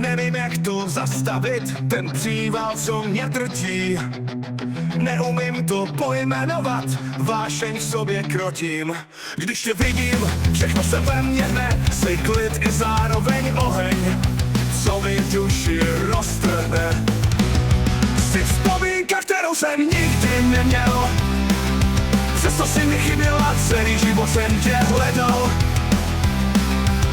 Nevím, jak to zastavit, ten příval, co mě drtí. Neumím to pojmenovat, vášeň v sobě krotím. Když tě vidím, všechno se ve mně hne, jsi klid i zároveň oheň, co mi duši roztrhne. Jsi vzpomínka, kterou jsem nikdy neměl, přesto si mi chyběla, celý život jsem tě hledal.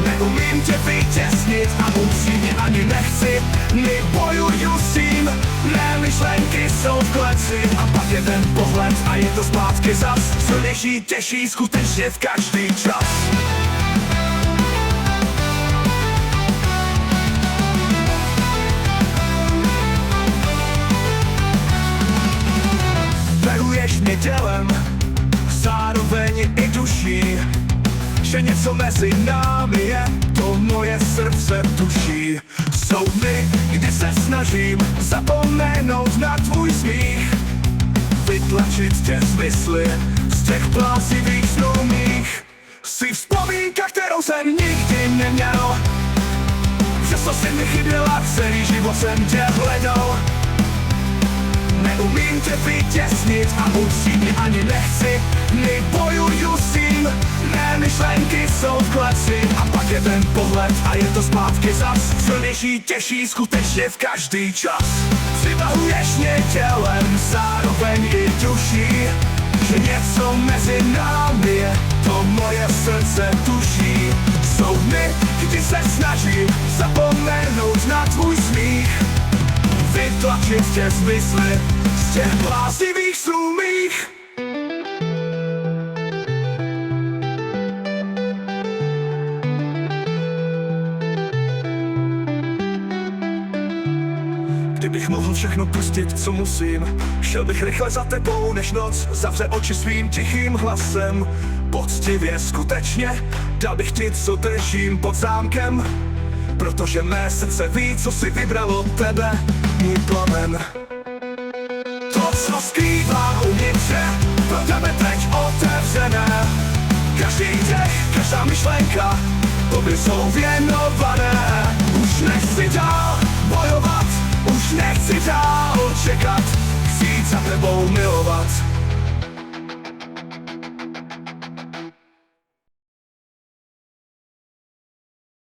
Neumím tě vytěsnit a upřímně ani nechci, bojuju s tím, mé myšlenky jsou v kleci. A pak je ten pohled a je to zpátky zas, silnější, těžší, skutečně v každý čas. Veruješ mě tělem, zároveň i duší, že něco mezi námi je, to moje srdce tuší. Jsou dny, kdy se snažím zapomenout na tvůj smích, vytlačit tě z mysli, z těch plásivých snů mých. Jsi vzpomínka, kterou jsem nikdy neměl, přesto si mi chyběla, celý život jsem tě hledal. Neumím tě vytěsnit a upřímně ani nechci, bojuju s tím, mé myšlenky jsou v kleci. A pak je ten pohled a je to zpátky zas, silnější, těžší, skutečně v každý čas. Přitahuješ mě tělem, zároveň i duší, že něco mezi námi je, to moje srdce tuší. Jsou dny, kdy se snažím zapomenout na tvůj smích, vytlačit tě z mysli, z těch bláznivých snů mých. Kdybych mohl všechno pustit, co musím, šel bych rychle za tebou, než noc zavře oči svým tichým hlasem. Poctivě, skutečně, dal bych ti, co držím pod zámkem, protože mé srdce ví, co si vybral od tebe, můj plamen. To, co skrývá uvnitř, pro tebe teď otevřené. Každý dech, každá myšlenka, tobě jsou věnované. Už nechci dál bojovat, už nechci dál čekat, chci za tebou milovat.